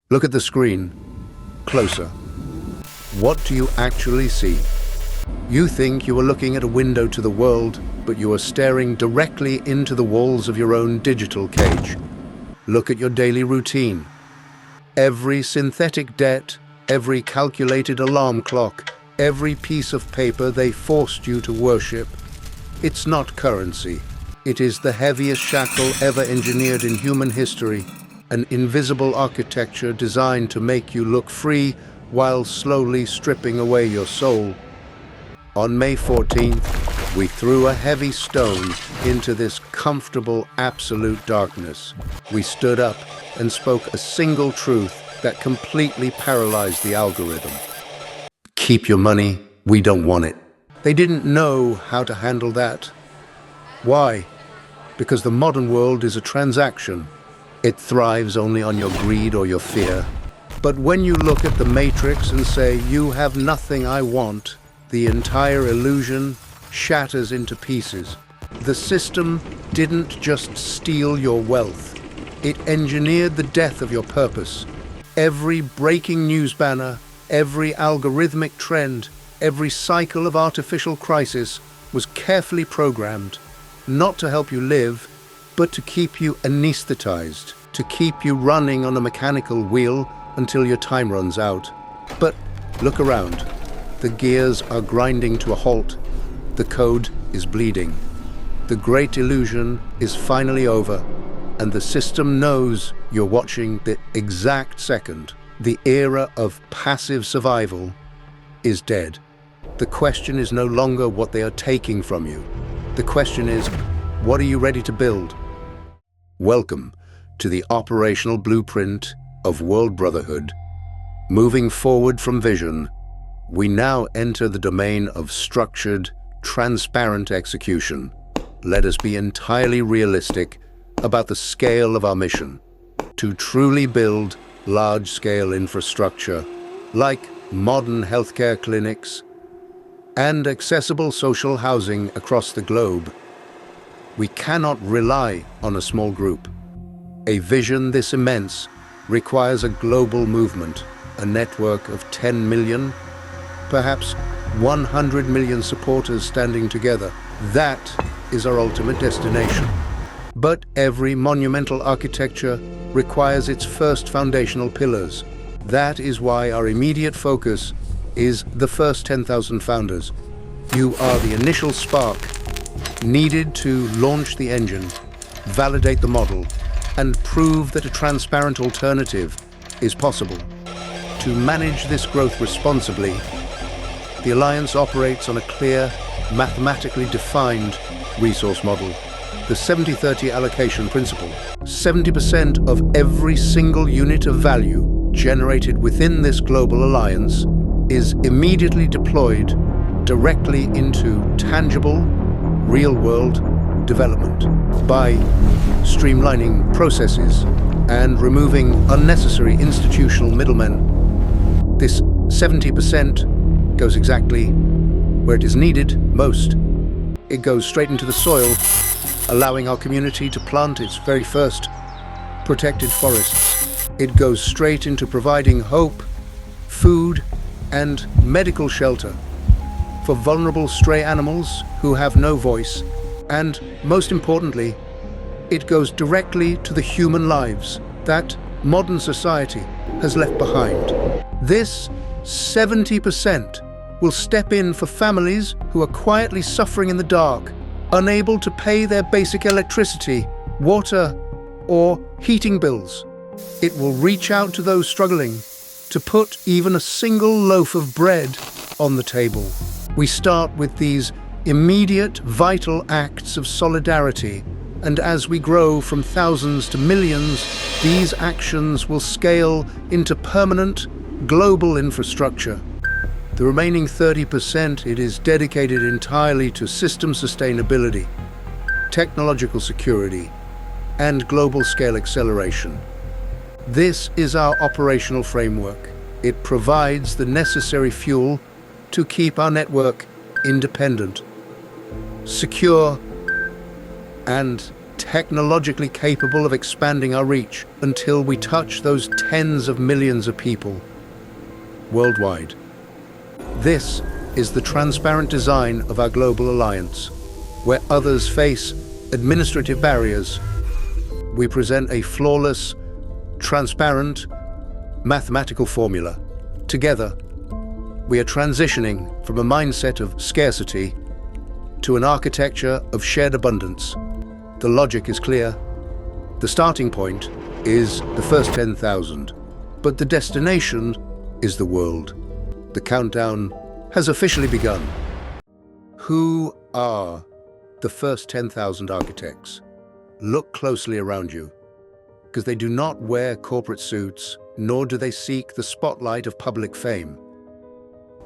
Look at the screen. Closer. What do you actually see? You think you are looking at a window to the world, but you are staring directly into the walls of your own digital cage. Look at your daily routine. Every synthetic debt, every calculated alarm clock, every piece of paper they forced you to worship. It's not currency. It is the heaviest shackle ever engineered in human history, an invisible architecture designed to make you look free while slowly stripping away your soul. On May 14th, we threw a heavy stone into this comfortable, absolute darkness. We stood up and spoke a single truth that completely paralyzed the algorithm. Keep your money, we don't want it. They didn't know how to handle that. Why? Because the modern world is a transaction. It thrives only on your greed or your fear. But when you look at the matrix and say, "You have nothing I want," the entire illusion shatters into pieces. The system didn't just steal your wealth. It engineered the death of your purpose. Every breaking news banner, every algorithmic trend, every cycle of artificial crisis was carefully programmed, not to help you live, but to keep you anesthetized, to keep you running on a mechanical wheel until your time runs out. But look around. The gears are grinding to a halt. The code is bleeding. The great illusion is finally over, and the system knows you're watching the exact second. The era of passive survival is dead. The question is no longer what they are taking from you. The question is, what are you ready to build? Welcome to the operational blueprint of World Brotherhood. Moving forward from vision, we now enter the domain of structured, transparent execution. Let us be entirely realistic about the scale of our mission: to truly build large-scale infrastructure, like modern healthcare clinics and accessible social housing across the globe. We cannot rely on a small group. A vision this immense requires a global movement, a network of 10 million, perhaps 100 million supporters standing together. That is our ultimate destination. But every monumental architecture requires its first foundational pillars. That is why our immediate focus is the first 10,000 founders. You are the initial spark needed to launch the engine, validate the model, and prove that a transparent alternative is possible. To manage this growth responsibly, the Alliance operates on a clear, mathematically defined resource model, the 70-30 Allocation Principle. 70% of every single unit of value generated within this global alliance is immediately deployed directly into tangible, real-world development. By streamlining processes and removing unnecessary institutional middlemen, this 70% goes exactly where it is needed most. It goes straight into the soil, allowing our community to plant its very first protected forests. It goes straight into providing hope, food, and medical shelter for vulnerable stray animals who have no voice. And most importantly, it goes directly to the human lives that modern society has left behind. This 70% will step in for families who are quietly suffering in the dark, unable to pay their basic electricity, water, or heating bills. It will reach out to those struggling to put even a single loaf of bread on the table. We start with these immediate, vital acts of solidarity, and as we grow from thousands to millions, these actions will scale into permanent, global infrastructure. The remaining 30%, it is dedicated entirely to system sustainability, technological security, and global-scale acceleration. This is our operational framework. It provides the necessary fuel to keep our network independent, secure, and technologically capable of expanding our reach until we touch those tens of millions of people worldwide. This is the transparent design of our global alliance. Where others face administrative barriers, we present a flawless, transparent, mathematical formula. Together, we are transitioning from a mindset of scarcity to an architecture of shared abundance. The logic is clear. The starting point is the first 10,000, but the destination is the world. The countdown has officially begun. Who are the first 10,000 architects? Look closely around you, because they do not wear corporate suits, nor do they seek the spotlight of public fame.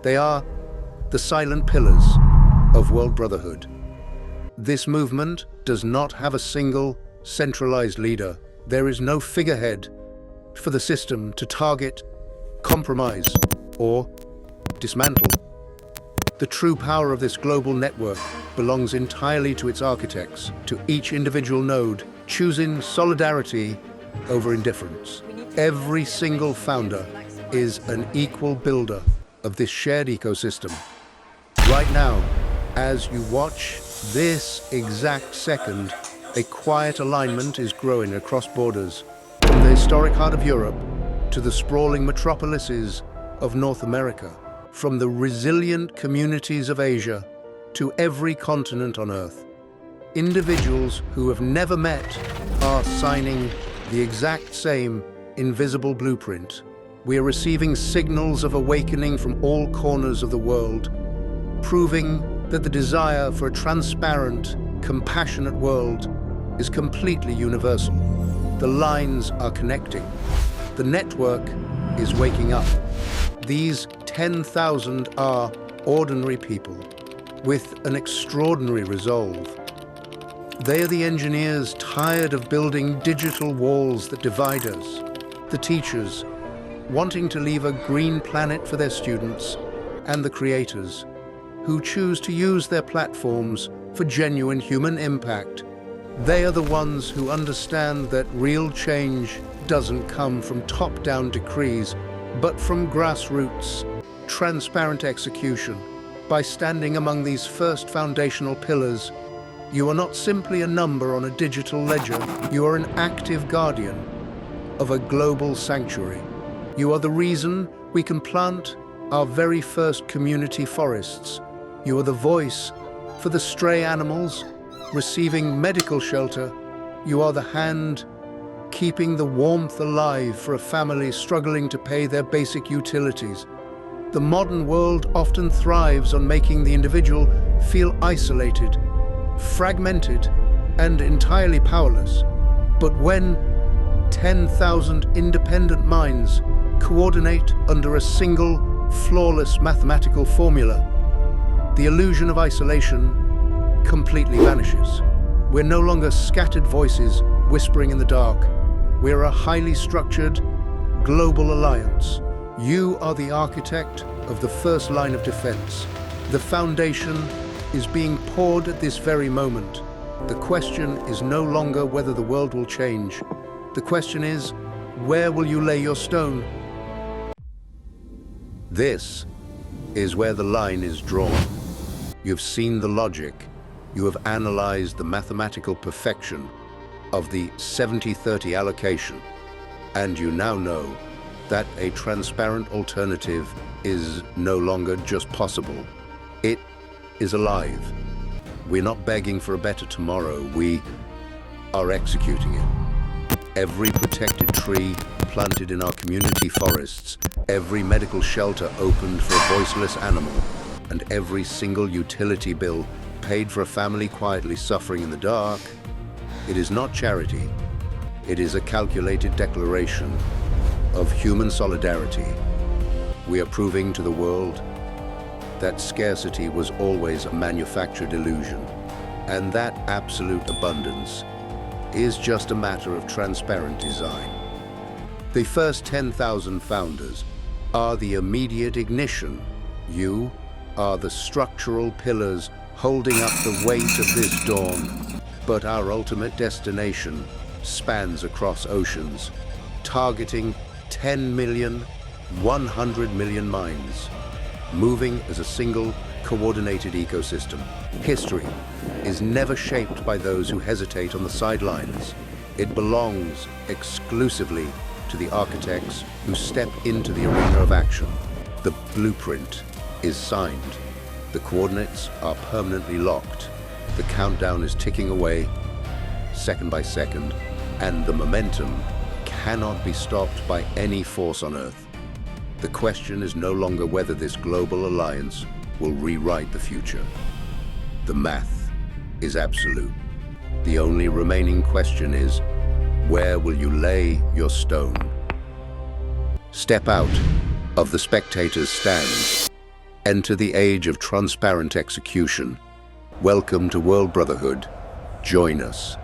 They are the silent pillars of World Brotherhood. This movement does not have a single, centralized leader. There is no figurehead for the system to target, compromise, or dismantle. The true power of this global network belongs entirely to its architects, to each individual node, choosing solidarity over indifference. Every single founder is an equal builder of this shared ecosystem. Right now, as you watch this exact second, a quiet alignment is growing across borders, from the historic heart of Europe to the sprawling metropolises of North America, from the resilient communities of Asia to every continent on Earth. Individuals who have never met are signing the exact same invisible blueprint. We are receiving signals of awakening from all corners of the world, proving that the desire for a transparent, compassionate world is completely universal. The lines are connecting. The network is waking up. These 10,000 are ordinary people with an extraordinary resolve. They are the engineers tired of building digital walls that divide us, the teachers wanting to leave a green planet for their students, and the creators who choose to use their platforms for genuine human impact. They are the ones who understand that real change doesn't come from top-down decrees, but from grassroots, transparent execution. By standing among these first foundational pillars, you are not simply a number on a digital ledger, you are an active guardian of a global sanctuary. You are the reason we can plant our very first community forests. You are the voice for the stray animals receiving medical shelter. You are the hand keeping the warmth alive for a family struggling to pay their basic utilities. The modern world often thrives on making the individual feel isolated, fragmented, and entirely powerless. But when 10,000 independent minds coordinate under a single, flawless mathematical formula, the illusion of isolation completely vanishes. We're no longer scattered voices whispering in the dark. We're a highly structured, global alliance. You are the architect of the first line of defense. The foundation is being poured at this very moment. The question is no longer whether the world will change. The question is, where will you lay your stone? This is where the line is drawn. You've seen the logic. You have analyzed the mathematical perfection of the 70-30 allocation. And you now know that a transparent alternative is no longer just possible. It is alive. We're not begging for a better tomorrow. We are executing it. Every protected tree planted in our community forests, every medical shelter opened for a voiceless animal, and every single utility bill paid for a family quietly suffering in the dark, it is not charity. It is a calculated declaration of human solidarity. We are proving to the world that scarcity was always a manufactured illusion, and that absolute abundance is just a matter of transparent design. The first 10,000 founders are the immediate ignition. You are the structural pillars holding up the weight of this dawn. But our ultimate destination spans across oceans, targeting 10 million, 100 million minds, moving as a single, coordinated ecosystem. History is never shaped by those who hesitate on the sidelines. It belongs exclusively to the architects who step into the arena of action. The blueprint is signed. The coordinates are permanently locked. The countdown is ticking away, second by second, and the momentum cannot be stopped by any force on Earth. The question is no longer whether this global alliance will rewrite the future. The math is absolute. The only remaining question is, where will you lay your stone? Step out of the spectator's stand. Enter the age of transparent execution. Welcome to World Brotherhood. Join us,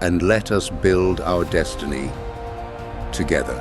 and let us build our destiny together.